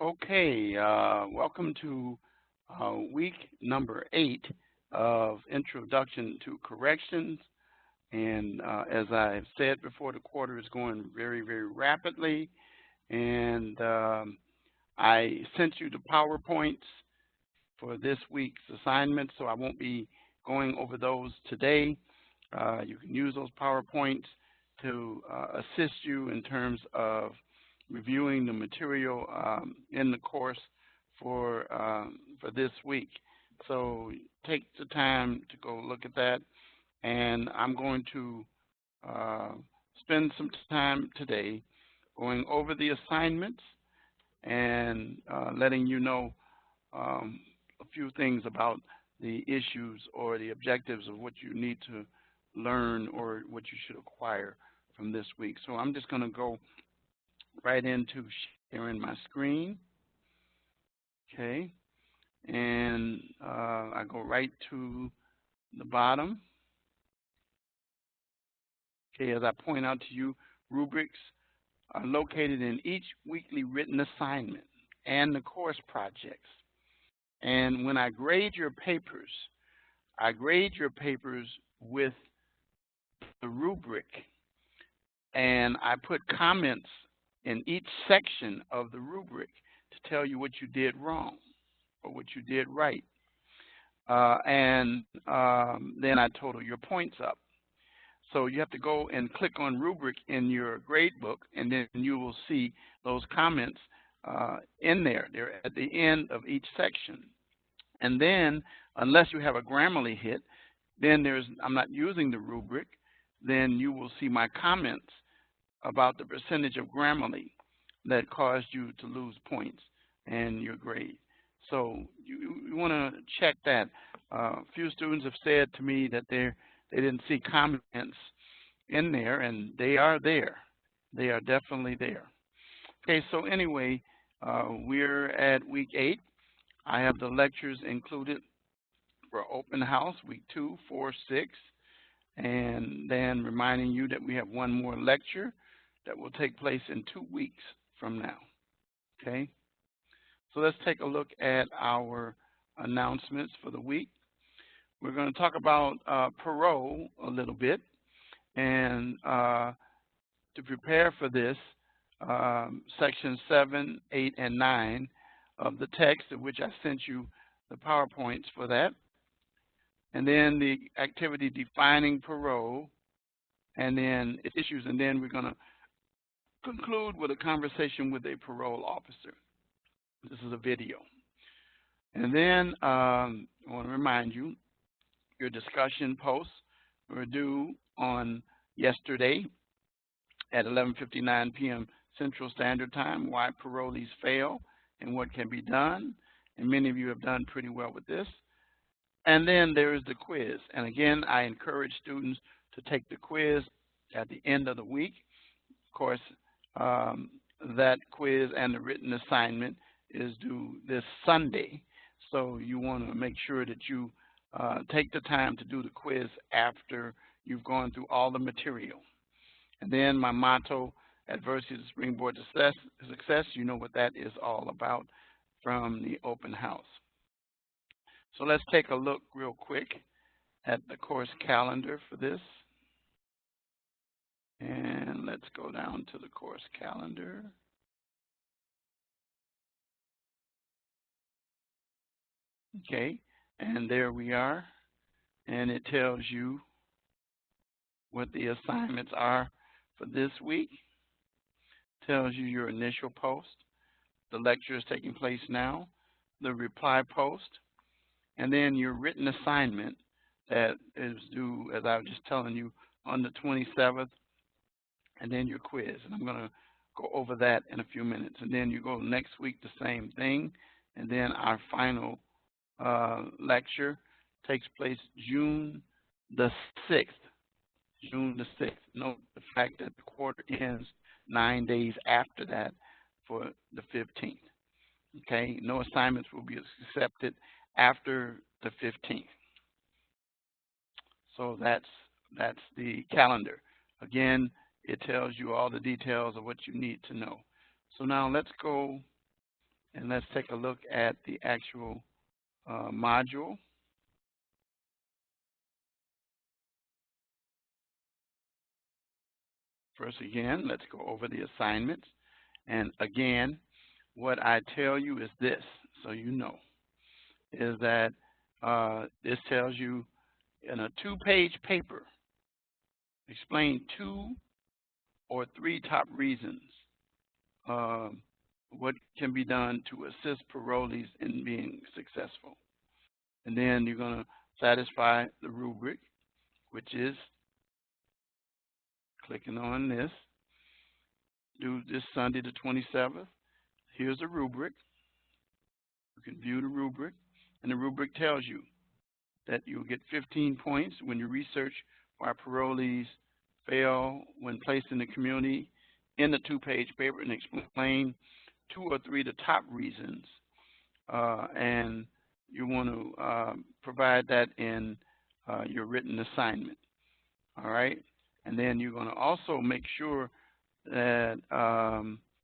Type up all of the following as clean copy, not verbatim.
Okay, welcome to week number 8 of Introduction to Corrections. And as I've said before, the quarter is going very, very rapidly. And I sent you the PowerPoints for this week's assignment, so I won't be going over those today. You can use those PowerPoints to assist you in terms of reviewing the material in the course for this week. So take the time to go look at that, and I'm going to spend some time today going over the assignments and letting you know a few things about the issues or the objectives of what you need to learn or what you should acquire from this week. So I'm just going to go right into sharing my screen. Okay, and I go right to the bottom. Okay, as I point out to you, rubrics are located in each weekly written assignment and the course projects. And when I grade your papers, I grade your papers with the rubric, and I put comments in each section of the rubric to tell you what you did wrong or what you did right. And then I total your points up. So you have to go and click on rubric in your grade book, and then you will see those comments in there. They're at the end of each section. And then, unless you have a Grammarly hit, then I'm not using the rubric, then you will see my comments about the percentage of Grammarly that caused you to lose points and your grade. So you want to check that. A few students have said to me that they didn't see comments in there, and they are there. They are definitely there. Okay, so anyway, we're at week 8. I have the lectures included for open house, week 2, 4, 6, and then reminding you that we have one more lecture that will take place in 2 weeks from now. Okay, so let's take a look at our announcements for the week. We're going to talk about parole a little bit, and to prepare for this, section 7, 8, and 9 of the text, of which I sent you the PowerPoints for that, and then the activity defining parole, and then issues, and then we're going to conclude with a conversation with a parole officer. This is a video. And then I want to remind you, your discussion posts were due on yesterday at 11:59 p.m. Central Standard Time, why parolees fail and what can be done. And many of you have done pretty well with this. And then there is the quiz. And again, I encourage students to take the quiz at the end of the week. Of course, that quiz and the written assignment is due this Sunday. So you want to make sure that you take the time to do the quiz after you've gone through all the material. And then my motto, adversity to springboard to success, you know what that is all about from the open house. So let's take a look real quick at the course calendar for this. And let's go down to the course calendar. Okay, and there we are. And it tells you what the assignments are for this week. Tells you your initial post. The lecture is taking place now. The reply post. And then your written assignment that is due, as I was just telling you, on the 27th. And then your quiz. And I'm going to go over that in a few minutes. And then you go next week, the same thing. And then our final lecture takes place June the 6th. June the 6th. Note the fact that the quarter ends 9 days after that for the 15th. Okay, no assignments will be accepted after the 15th. So that's the calendar. Again, it tells you all the details of what you need to know. So now let's go And let's take a look at the actual module. First, again, let's go over the assignments. And again, what I tell you is this, so you know, is that this tells you in a 2-page paper, explain 2 or 3 top reasons what can be done to assist parolees in being successful. And then you're going to satisfy the rubric, which is clicking on this. Due this Sunday the 27th. Here's a rubric. You can view the rubric, and the rubric tells you that you'll get 15 points when you research why parolees fail when placed in the community in the 2-page paper and explain 2 or 3 of the top reasons. And you want to provide that in your written assignment. All right? And then you're going to also make sure that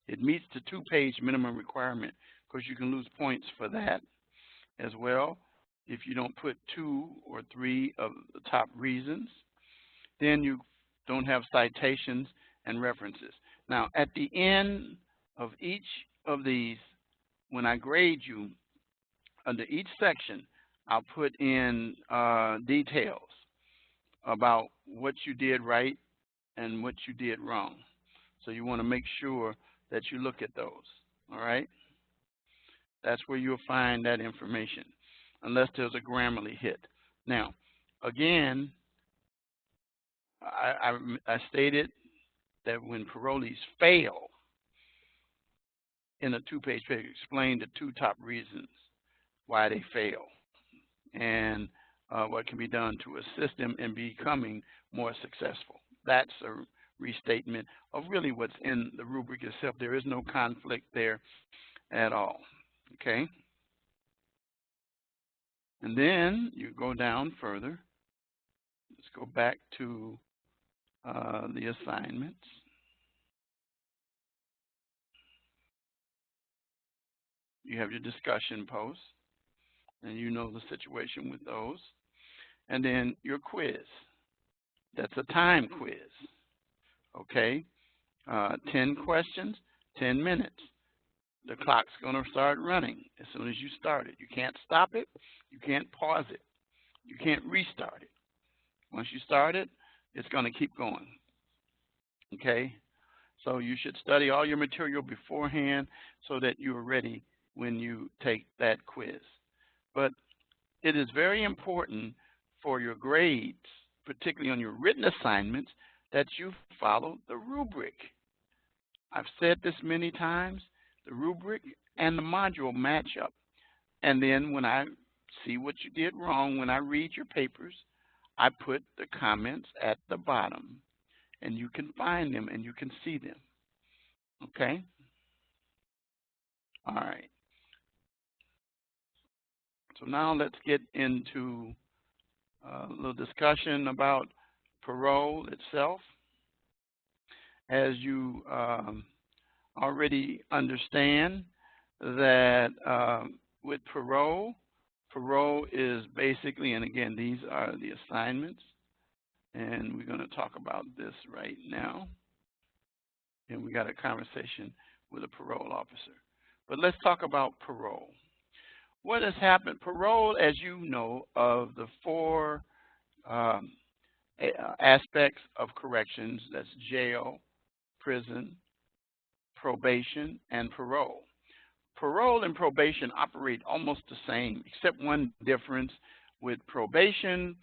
it meets the 2-page minimum requirement, because you can lose points for that as well if you don't put 2 or 3 of the top reasons. Then you don't have citations and references. Now, at the end of each of these, when I grade you, under each section, I'll put in details about what you did right and what you did wrong. So you want to make sure that you look at those, all right? That's where you'll find that information, unless there's a Grammarly hit. Now, again, I stated that when parolees fail in a 2-page paper, explain the 2 top reasons why they fail and what can be done to assist them in becoming more successful. That's a restatement of really what's in the rubric itself. There is no conflict there at all. Okay? And then you go down further. Let's go back to the assignments. You have your discussion posts, and you know the situation with those. And then your quiz. That's a time quiz. Okay? 10 questions, 10 minutes. The clock's going to start running as soon as you start it. You can't stop it. You can't pause it. You can't restart it. Once you start it, it's going to keep going. Okay? So you should study all your material beforehand so that you are ready when you take that quiz. But it is very important for your grades, particularly on your written assignments, that you follow the rubric. I've said this many times. The rubric and the module match up. And then when I see what you did wrong, when I read your papers, I put the comments at the bottom. And you can find them and you can see them. Okay? All right. So now let's get into a little discussion about parole itself. As you already understand that with parole is basically, and again, these are the assignments, and we're going to talk about this right now. And we got a conversation with a parole officer. But let's talk about parole. What has happened? Parole, as you know, of the 4 aspects of corrections, that's jail, prison, probation, and parole. Parole and probation operate almost the same, except one difference. With probation,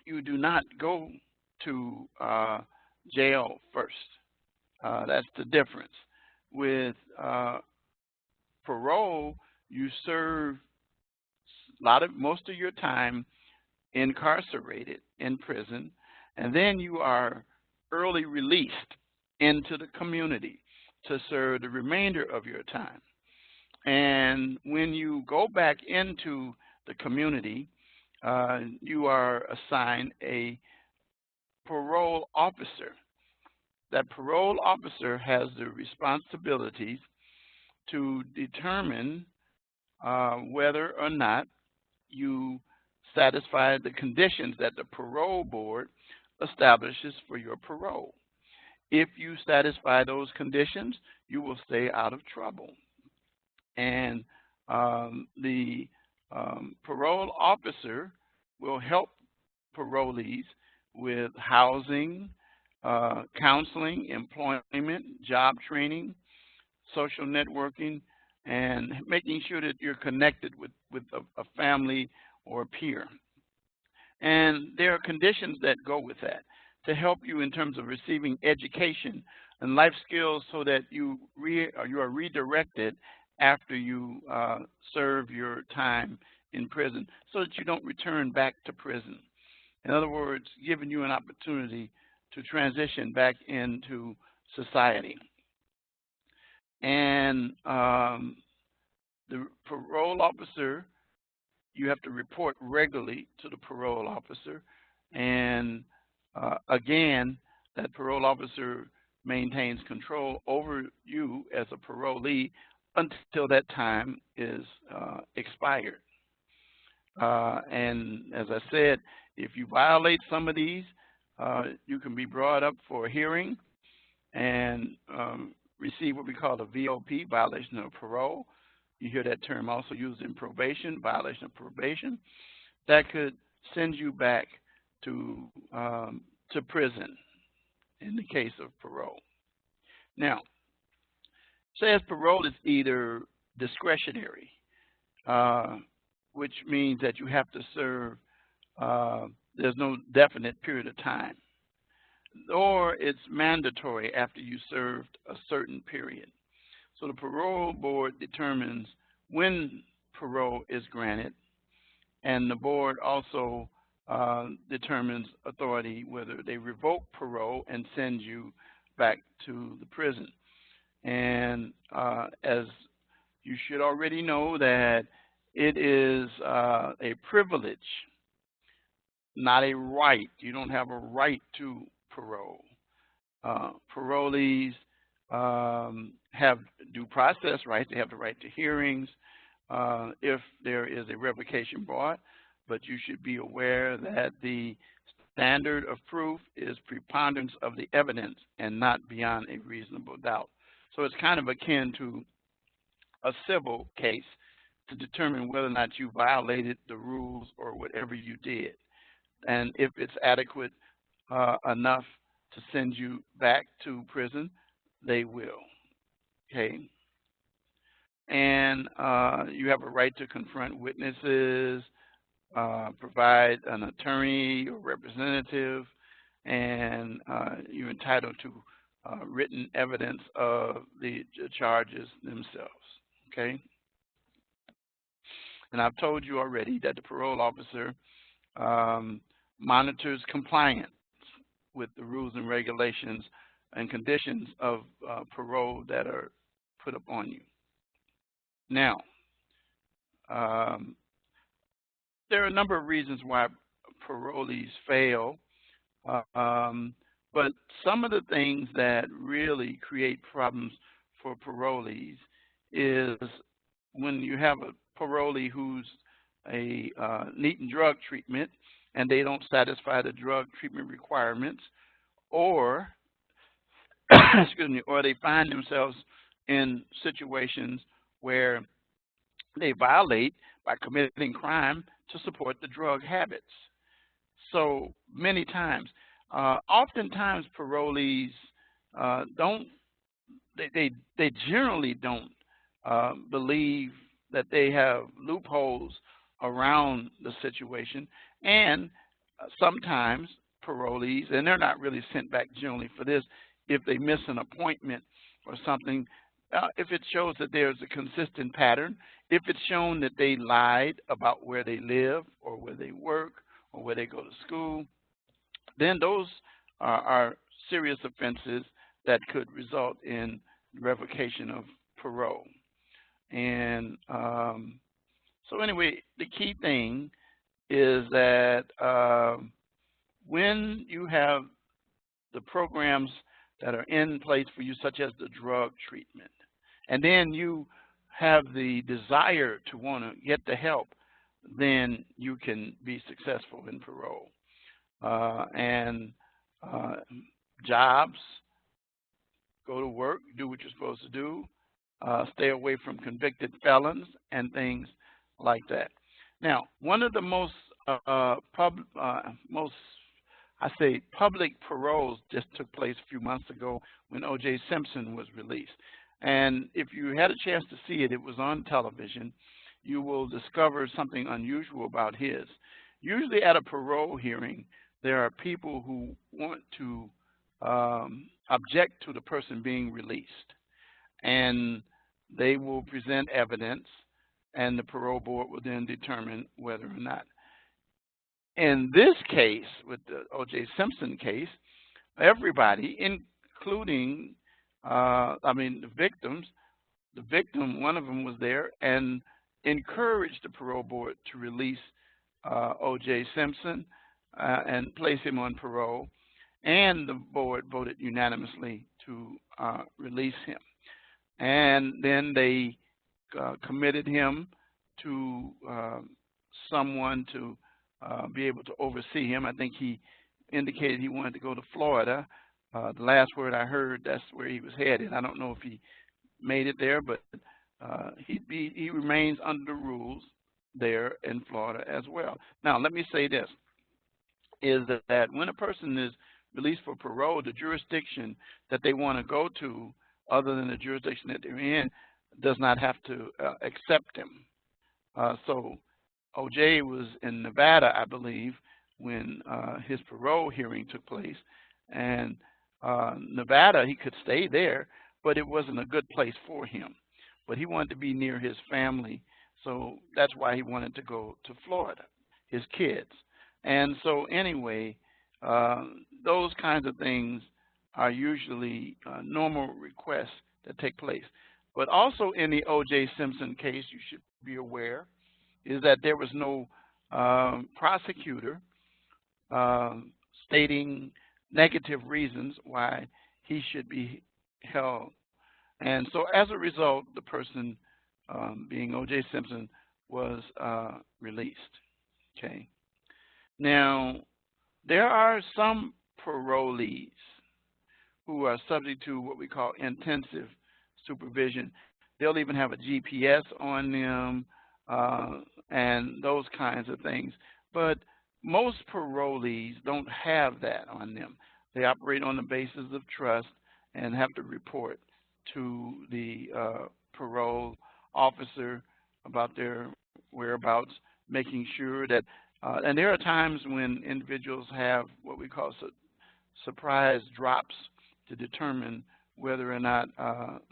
you do not go to jail first. That's the difference. With parole, you serve most of your time incarcerated in prison, and then you are early released into the community to serve the remainder of your time. And when you go back into the community, you are assigned a parole officer. That parole officer has the responsibilities to determine whether or not you satisfy the conditions that the parole board establishes for your parole. If you satisfy those conditions, you will stay out of trouble. And the parole officer will help parolees with housing, counseling, employment, job training, social networking, and making sure that you're connected with a family or peer. And there are conditions that go with that to help you in terms of receiving education and life skills so that you are redirected after you serve your time in prison so that you don't return back to prison. In other words, giving you an opportunity to transition back into society. And the parole officer, you have to report regularly to the parole officer. And again, that parole officer maintains control over you as a parolee until that time is expired. And as I said, if you violate some of these, you can be brought up for a hearing and receive what we call a VOP, violation of parole. You hear that term also used in probation, violation of probation. That could send you back to prison in the case of parole. Now, says parole is either discretionary, which means that you have to serve, there's no definite period of time, or it's mandatory after you served a certain period. So the parole board determines when parole is granted, and the board also determines authority whether they revoke parole and send you back to the prison. And as you should already know, that it is a privilege, not a right. You don't have a right to parole. Parolees have due process rights. They have the right to hearings if there is a revocation brought, but you should be aware that the standard of proof is preponderance of the evidence and not beyond a reasonable doubt. So it's kind of akin to a civil case to determine whether or not you violated the rules or whatever you did. And if it's adequate enough to send you back to prison, they will. Okay. And you have a right to confront witnesses, provide an attorney or representative, and you're entitled to written evidence of the charges themselves. Okay. And I've told you already that the parole officer monitors compliance with the rules and regulations and conditions of parole that are put upon you. Now, there are a number of reasons why parolees fail, but some of the things that really create problems for parolees is when you have a parolee who's needing drug treatment and they don't satisfy the drug treatment requirements, or excuse me, or they find themselves in situations where they violate by committing crime to support the drug habits. So many times, oftentimes parolees they generally don't believe that they have loopholes around the situation, and sometimes parolees, and they're not really sent back generally for this, if they miss an appointment or something, if it shows that there's a consistent pattern, if it's shown that they lied about where they live or where they work or where they go to school, then those are serious offenses that could result in revocation of parole. And so anyway, the key thing is that when you have the programs that are in place for you, such as the drug treatment, and then you have the desire to want to get the help, then you can be successful in parole. And jobs, go to work, do what you're supposed to do, stay away from convicted felons and things like that. Now, one of the most public paroles just took place a few months ago when O.J. Simpson was released. And if you had a chance to see it, it was on television. You will discover something unusual about his. Usually at a parole hearing, there are people who want to object to the person being released. And they will present evidence, and the parole board will then determine whether or not. In this case, with the O.J. Simpson case, everybody, including, the victims, the victim, one of them was there and encouraged the parole board to release O.J. Simpson and place him on parole, and the board voted unanimously to release him. And then they committed him to someone to be able to oversee him. I think he indicated he wanted to go to Florida. The last word I heard, that's where he was headed. I don't know if he made it there, but he remains under the rules there in Florida as well. Now, let me say this, is that when a person is released for parole, the jurisdiction that they want to go to, other than the jurisdiction that they're in, does not have to accept him. So O.J. was in Nevada, I believe, when his parole hearing took place. And Nevada, he could stay there, but it wasn't a good place for him. But he wanted to be near his family, so that's why he wanted to go to Florida, his kids. And so anyway, those kinds of things are usually normal requests that take place. But also in the O.J. Simpson case, you should be aware, is that there was no prosecutor stating negative reasons why he should be held. And so as a result, the person being O.J. Simpson was released. Okay. Now, there are some parolees who are subject to what we call intensive supervision. They'll even have a GPS on them and those kinds of things. But most parolees don't have that on them. They operate on the basis of trust and have to report to the parole officer about their whereabouts, making sure that, and there are times when individuals have what we call surprise drops to determine whether or not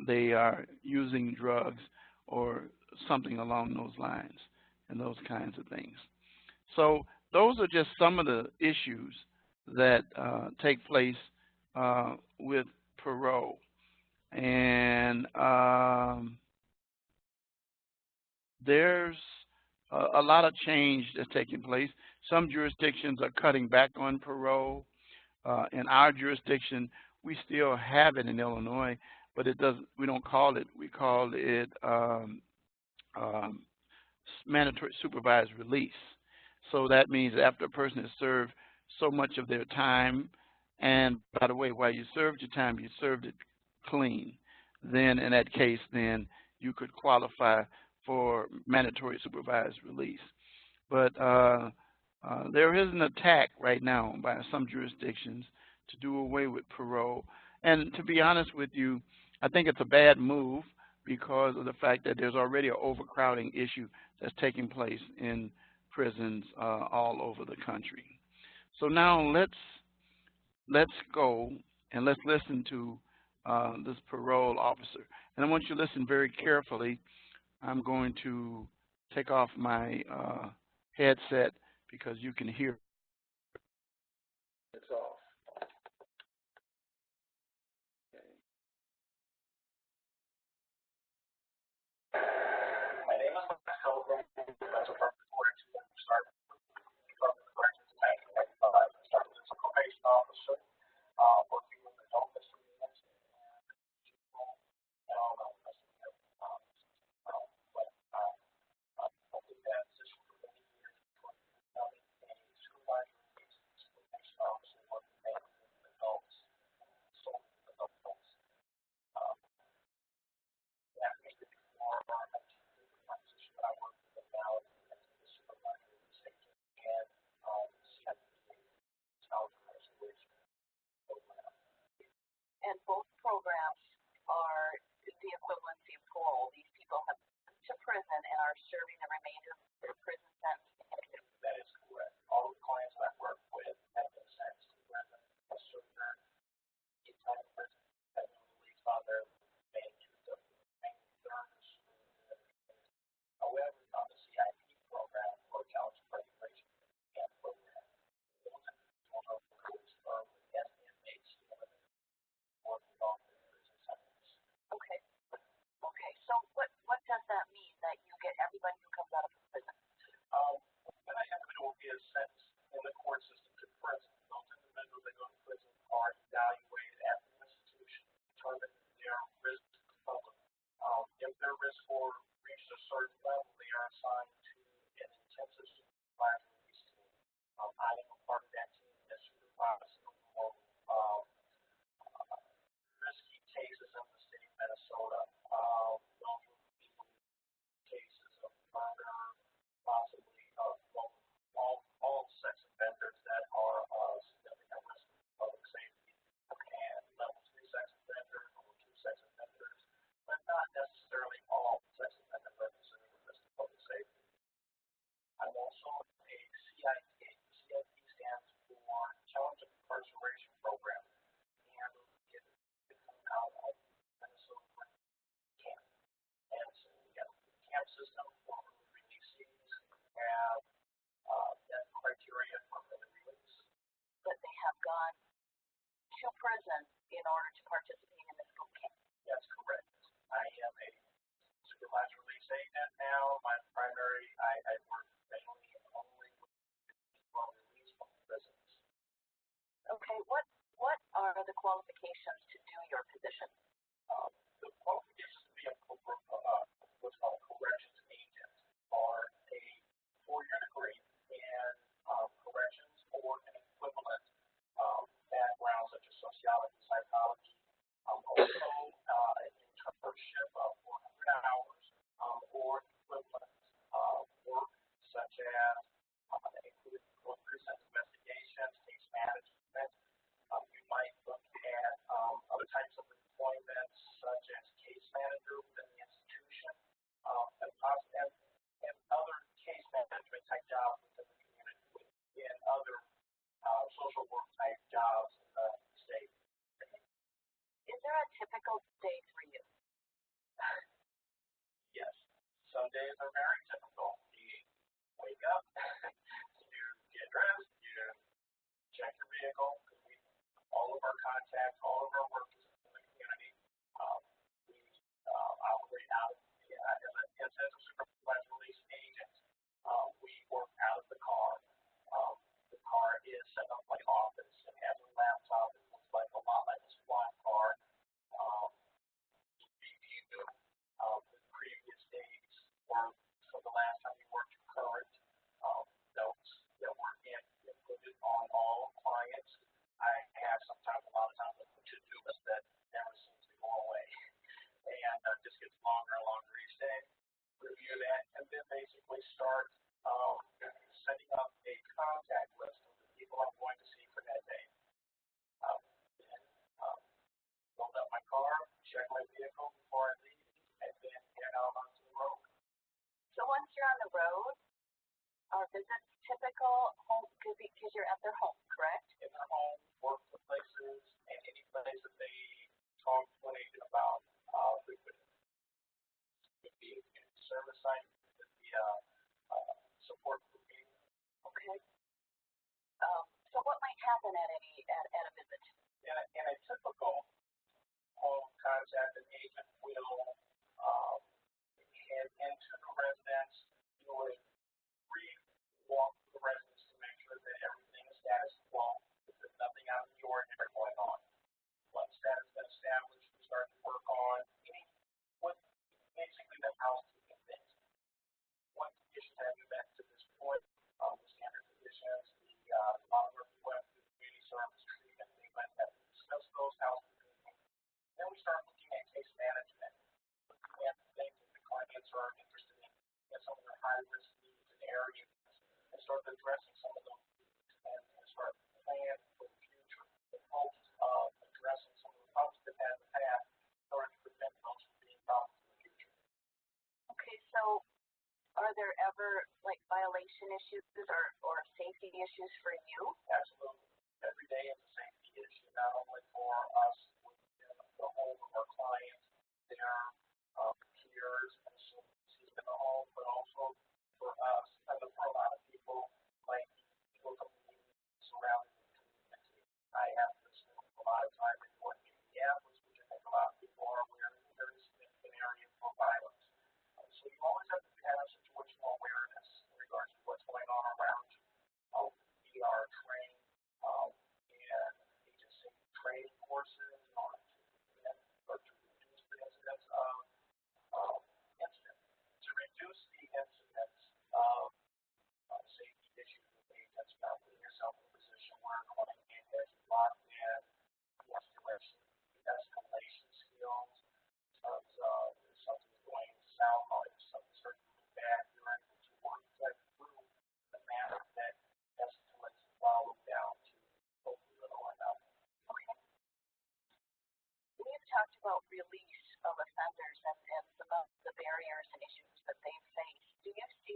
they are using drugs or something along those lines and those kinds of things. So those are just some of the issues that take place with parole. And there's a lot of change that's taking place. Some jurisdictions are cutting back on parole. In our jurisdiction, we still have it in Illinois, but it doesn't. We don't call it. We call it mandatory supervised release. So that means after a person has served so much of their time, and by the way, while you served your time, you served it clean, then in that case, then you could qualify for mandatory supervised release. But there is an attack right now by some jurisdictions to do away with parole. And to be honest with you, I think it's a bad move because of the fact that there's already an overcrowding issue that's taking place in prisons all over the country. So now let's go and let's listen to this parole officer. And I want you to listen very carefully. I'm going to take off my headset because you can hear it's off. My name is Michael. That's a reporter to start from the corrections in 1995. I started as a probation officer, working with adult misdemeanors and all that.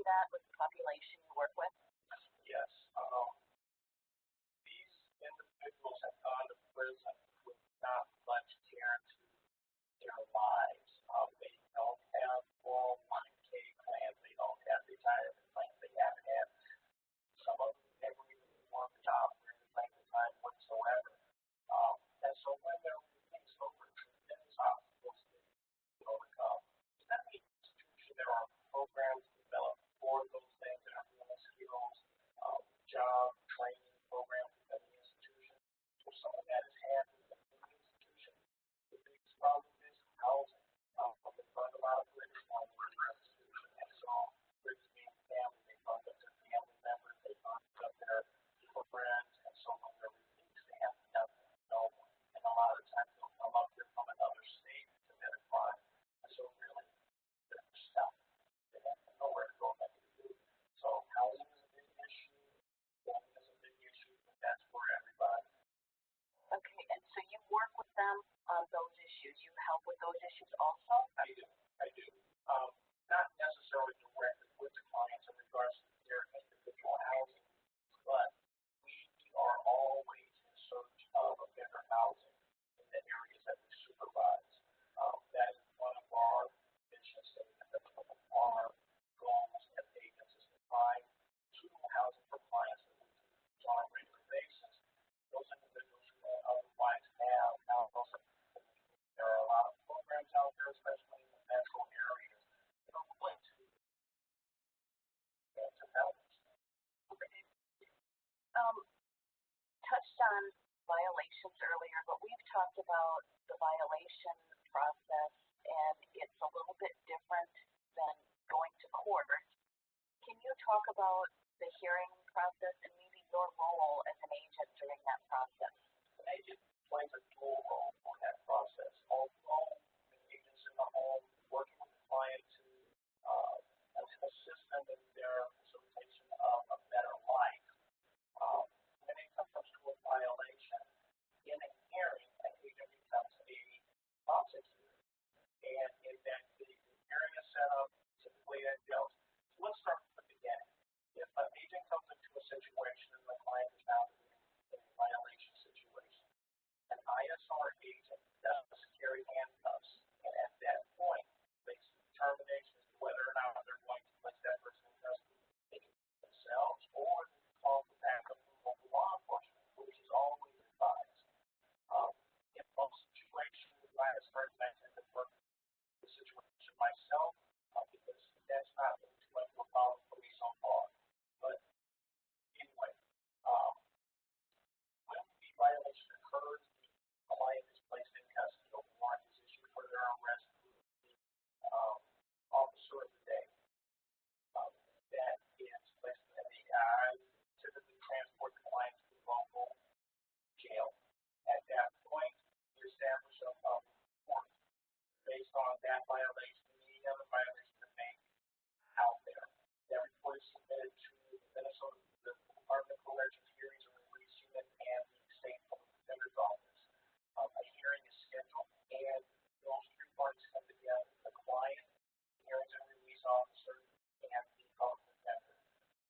that with the population you work with? Yes. These individuals have gone to prison with not much care to their lives. They don't have 401k plans. They don't have retirement plans. They haven't had some of them never even worked a job for any length of time whatsoever. And so when they're released over to these hospitals, they overcome. In that institution, there are programs developed for those things that are human skills, job training programs within the institution. So some of that is handled within the institution. The biggest problem is housing. They fund a lot of bridge funds for their institution, and so bridges being family, they fund up their family members, they fund up their friends, and so when they're released, they have nothing, no one. And a lot of times they'll come up here from another state to commit a crime, and so really they're stuck. They have nowhere to go back to do. So housing is a big issue, family is a big issue, but that's for everybody. Okay, and so you work with them on those issues. You help with those issues also? I do. I do. Not necessarily directly with the clients in regards to their individual housing, but we are always in search of a better housing in the areas that we supervise. That is one of our mission statements. That's one of our goals as agents is to find suitable housing for clients that we can use on a regular basis. Those individuals who don't otherwise have housing. There are a lot of programs out there, especially in the metro areas, that are willing to help. Okay. Touched on violations earlier, but we've talked about the violation process, and it's a little bit different than going to court. Can you talk about the hearing process and maybe your role as an agent during that process? An agent plays a dual role for that process. Although an agent's in the home working with the client to assist them in their facilitation of a better life, when it comes to a violation in a hearing, an agent becomes a prosecutor. And in that the hearing is set up, typically it goes. So let's start from the beginning. If an agent comes into a situation and the client is found to be in a violation situation, an ISR agent does carry handcuffs, and at that point, makes a determination as to whether or not they're going to place that person in custody themselves or call for backup from local law enforcement, which is always advised. In most situations, ISR I tend to work the situation myself because that's not been too much of a problem for me so far. But anyway, when the violation occurs, the client is placed in custody. A warrant is issued for their arrest through the officer of the day. That is placed in the I typically transport the client to the local jail. At that point, we establish a report based on that violation and any other violation that may be out there. That report is submitted to the Department of Corrections Hearings and Release Unit and the State Public Defender's Office. A hearing is scheduled, and those three parties come together: the client, the hearings and release officer, and the public defender.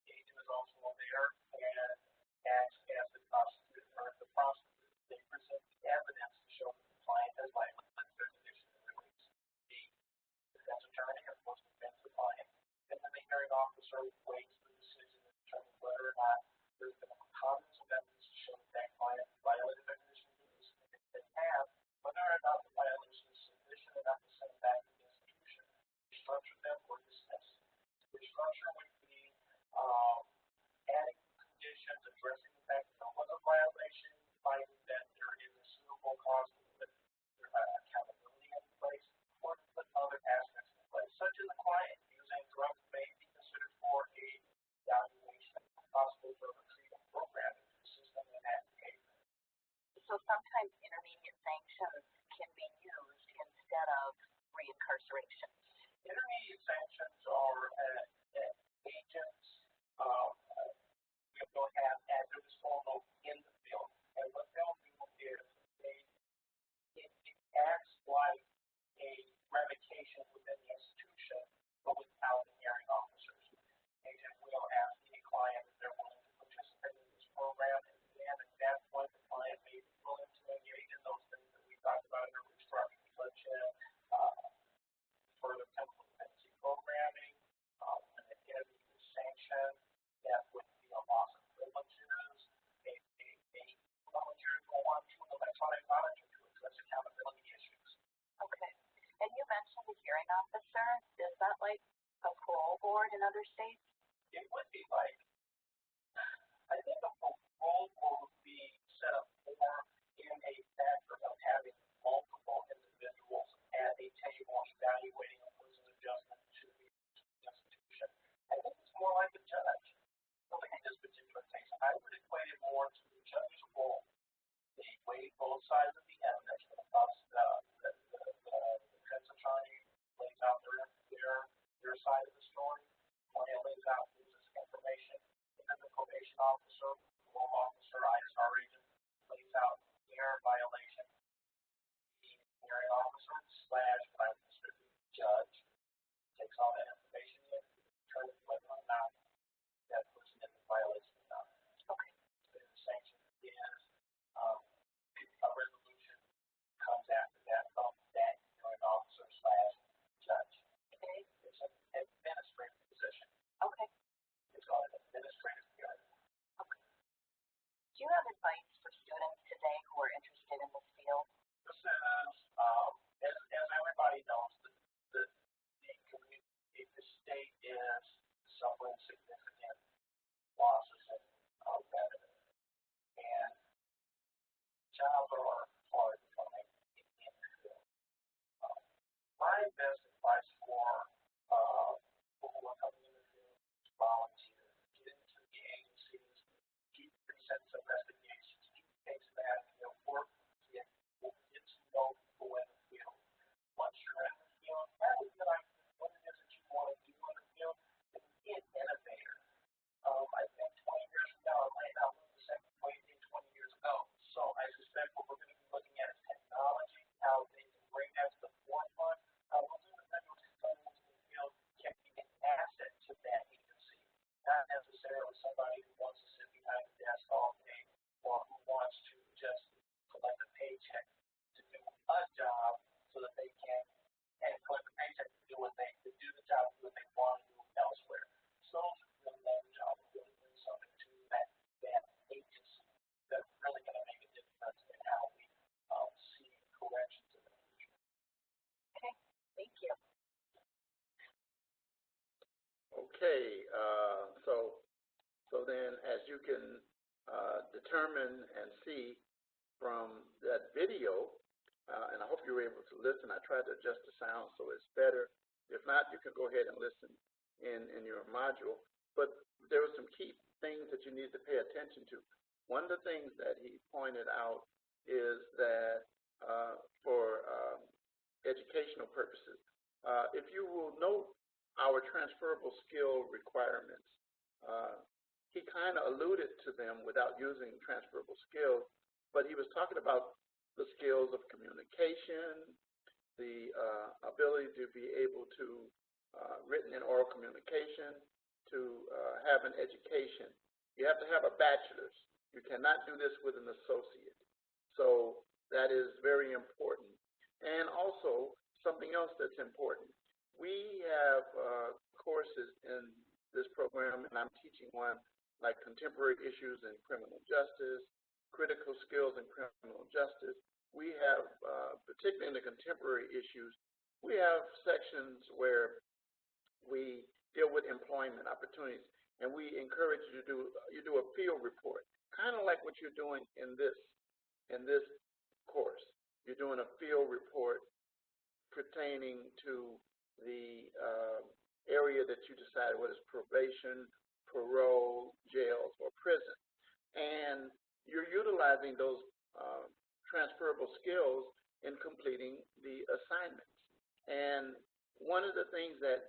The agent is also there and acts as the prosecutor or the prosecutor. They present the evidence to show that the client has violated their condition of release. The in other states? It would be like, I think a role would be set up more in a factor of having multiple individuals at a table evaluating a person's adjustment to the institution. I think it's more like a judge. In this particular case, I would equate it more to the judge's role. They weigh both sides of the evidence. The defense attorney lays out their side of the story. Client lays out his information. And then the probation officer, parole officer, ISR agent lays out their violation. The hearing officer slash crime distributing judge takes all that information in, determines whether or not that person is in violation or not. Okay. The sanction is a resolution comes after that from that hearing officer slash judge. Okay. It's an administrative position. Okay. It's called an administrative hearing. Okay. Do you have advice for students today who are interested in this field? This is, as everybody knows, the community, the state is suffering significant losses in revenue, and jobs are hard to find in the field. My best advice for people who are coming in the field is volunteer, get into the agencies, do present investigations, do case management, work, get to know people in the field. Once you're in the field, have a good idea what it is that you want to do in the field, and be an innovator. I think 20 years from now, it might not look the same way it did 20 years ago. So I suspect what we're going to be looking at is technology, how they can bring that to the forefront, how those individuals who come into the field can be an asset to that agency, not necessarily somebody who wants to sit behind the desk all day or who wants to just collect a paycheck to do a job so that they can and collect a paycheck to do the job that they want to do elsewhere. So those who really love the job will really bring something to that agency that's really going to make a difference in how we see corrections in the future. Okay. Thank you. Okay, so then as you can determine and see from that video, and I hope you were able to listen. I tried to adjust the sound so it's better. If not, you can go ahead and listen in your module. But there were some key things that you need to pay attention to. One of the things that he pointed out is that for educational purposes, if you will note our transferable skill requirements, he kind of alluded to them without using transferable skills, but he was talking about the skills of communication, the ability to be able to written and oral communication, to have an education. You have to have a bachelor's. You cannot do this with an associate. So that is very important. And also something else that's important. We have courses in this program, and I'm teaching one like contemporary issues in criminal justice, critical skills in criminal justice. We have, particularly in the contemporary issues, we have sections where we deal with employment opportunities, and we encourage you to do a field report, kind of like what you're doing in this course. You're doing a field report pertaining to the area that you decide, whether it's probation, parole, jails, or prison. And you're utilizing those transferable skills in completing the assignments. And one of the things that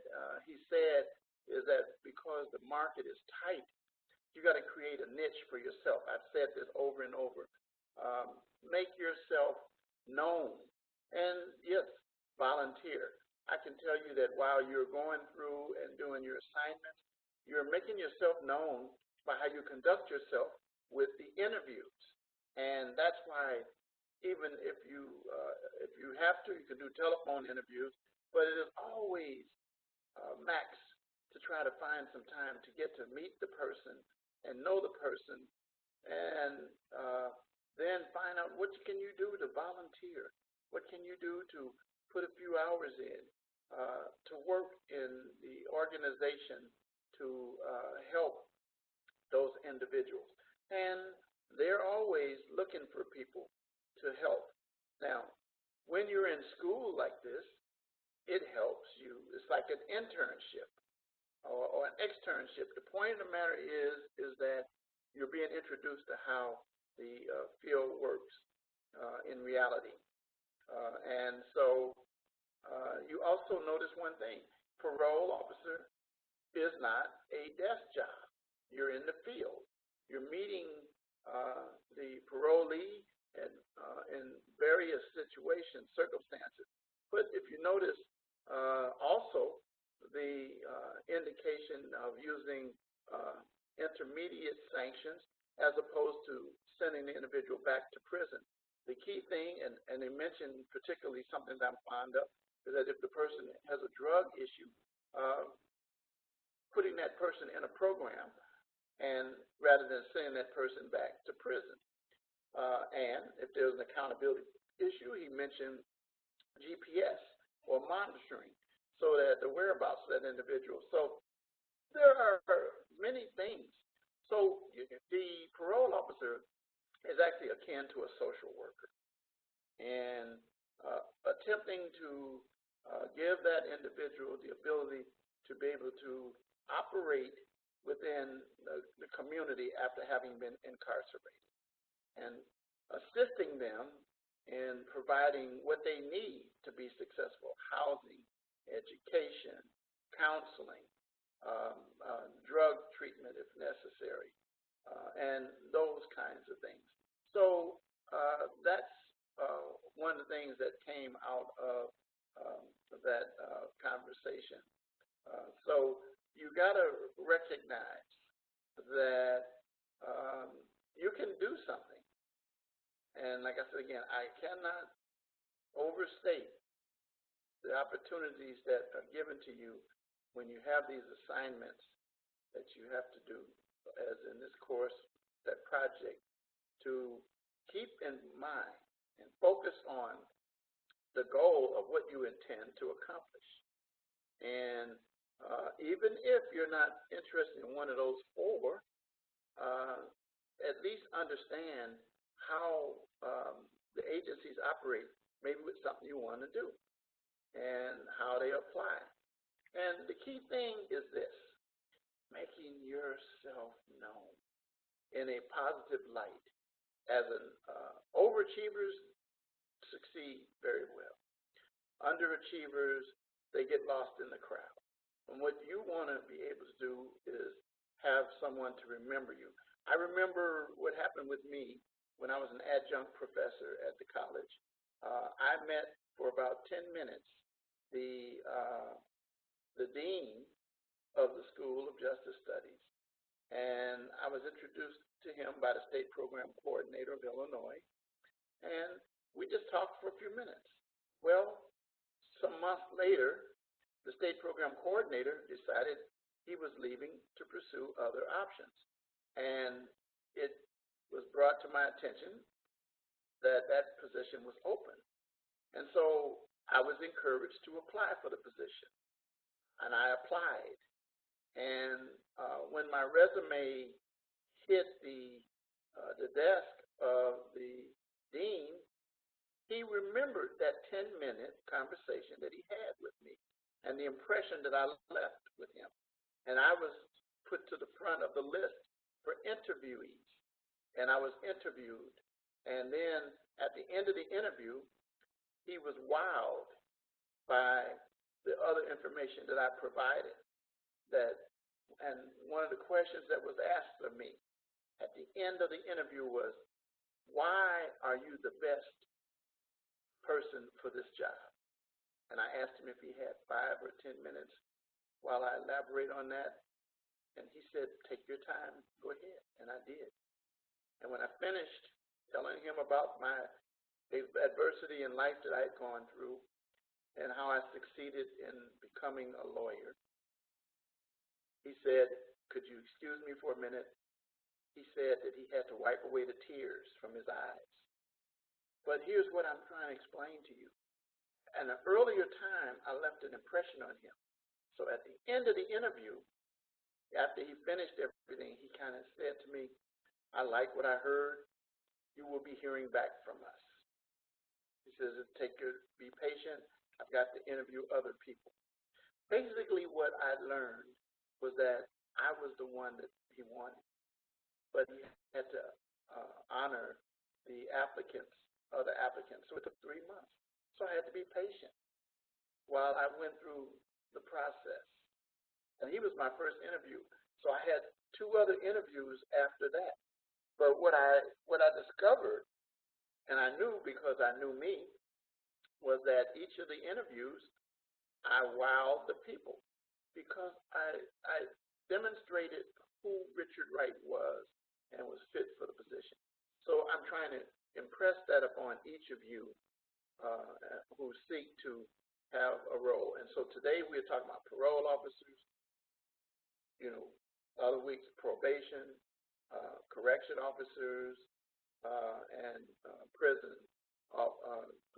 he said is that because the market is tight, you got to create a niche for yourself. I've said this over and over. Make yourself known. And yes, volunteer. I can tell you that while you're going through and doing your assignments, you're making yourself known by how you conduct yourself with the interviews. And that's why even if you have to, you can do telephone interviews, but it is always max to try to find some time to get to meet the person and know the person, and then find out what can you do to volunteer. What can you do to put a few hours in? to work in the organization to help those individuals. And they're always looking for people to help. Now, when you're in school like this, it helps you. It's like an internship or an externship. The point of the matter is that you're being introduced to how the field works in reality. And so you also notice one thing. Parole officer is not a desk job. You're in the field. You're meeting the parolee in various situations, circumstances. But if you notice also the indication of using intermediate sanctions as opposed to sending the individual back to prison. The key thing, and they mentioned particularly something that I'm fond of, is that if the person has a drug issue, putting that person in a program and rather than sending that person back to prison. And if there's an accountability issue, he mentioned GPS or monitoring so that the whereabouts of that individual. So there are many things. So the parole officer is actually akin to a social worker. And attempting to give that individual the ability to be able to operate within the community after having been incarcerated and assisting them in providing what they need to be successful: housing, education, counseling, drug treatment if necessary, and those kinds of things. So that's one of the things that came out of that conversation. So you got to recognize that you can do something. And like I said again, I cannot overstate the opportunities that are given to you when you have these assignments that you have to do, as in this course, that project, to keep in mind and focus on the goal of what you intend to accomplish. And even if you're not interested in one of those four, at least understand how the agencies operate, maybe with something you want to do, and how they apply. And the key thing is this: making yourself known in a positive light. As an overachievers succeed very well. Underachievers, they get lost in the crowd. And what you want to be able to do is have someone to remember you. I remember what happened with me when I was an adjunct professor at the college. I met for about 10 minutes the dean of the School of Justice Studies, and I was introduced to him by the state program coordinator of Illinois, and we just talked for a few minutes. Well, some months later, the state program coordinator decided he was leaving to pursue other options, and it was brought to my attention that that position was open. And so I was encouraged to apply for the position, and I applied. And when my resume hit the desk of the dean, he remembered that 10-minute conversation that he had with me and the impression that I left with him. And I was put to the front of the list for interviewees, and I was interviewed. And then at the end of the interview, he was wowed by the other information that I provided. And one of the questions that was asked of me at the end of the interview was, why are you the best person for this job? And I asked him if he had 5 or 10 minutes while I elaborate on that. And he said, take your time, go ahead. And I did. And when I finished telling him about my adversity in life that I had gone through and how I succeeded in becoming a lawyer, he said, could you excuse me for a minute? He said that he had to wipe away the tears from his eyes. But here's what I'm trying to explain to you. At an earlier time, I left an impression on him. So at the end of the interview, after he finished everything, he kind of said to me, I like what I heard. You will be hearing back from us. He says, be patient. I've got to interview other people. Basically, what I learned was that I was the one that he wanted, but he had to honor the other applicants. So it took 3 months. So I had to be patient while I went through the process. And he was my first interview. So I had 2 other interviews after that. But what I discovered, and I knew because I knew me, was that each of the interviews, I wowed the people because I demonstrated who Richard Wright was and was fit for the position. So I'm trying to impress that upon each of you who seek to have a role. And so today we're talking about parole officers, other weeks probation, correction officers, and prison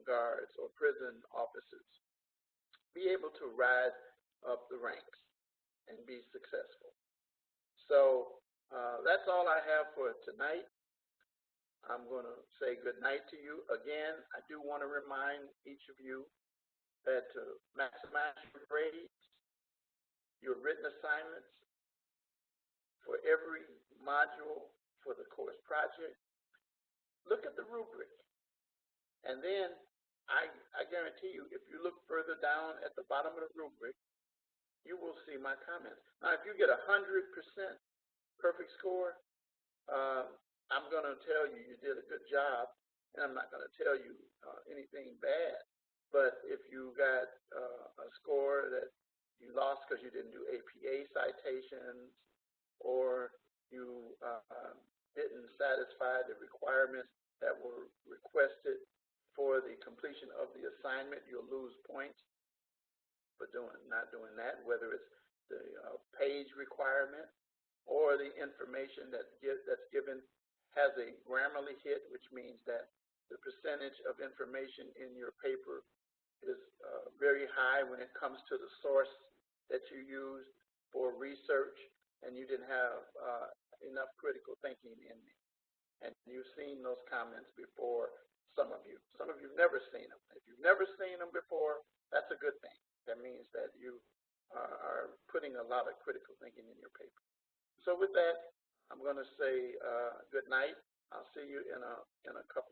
guards or prison officers. Be able to rise up the ranks and be successful. So that's all I have for tonight. I'm going to say good night to you. Again, I do want to remind each of you that to maximize your grades, your written assignments for every module for the course project, look at the rubric. And then I guarantee you, if you look further down at the bottom of the rubric, you will see my comments. Now, if you get 100% perfect score, I'm going to tell you you did a good job, and I'm not going to tell you anything bad. But if you got a score that you lost because you didn't do APA citations, or you didn't satisfy the requirements that were requested for the completion of the assignment, you'll lose points for not doing that, whether it's the page requirement or the information that's given has a Grammarly hit, which means that the percentage of information in your paper is very high when it comes to the source that you used for research, and you didn't have enough critical thinking in it. And you've seen those comments before, some of you. Some of you have never seen them. If you've never seen them before, that's a good thing. That means that you are putting a lot of critical thinking in your paper. So with that, I'm going to say good night. I'll see you in a couple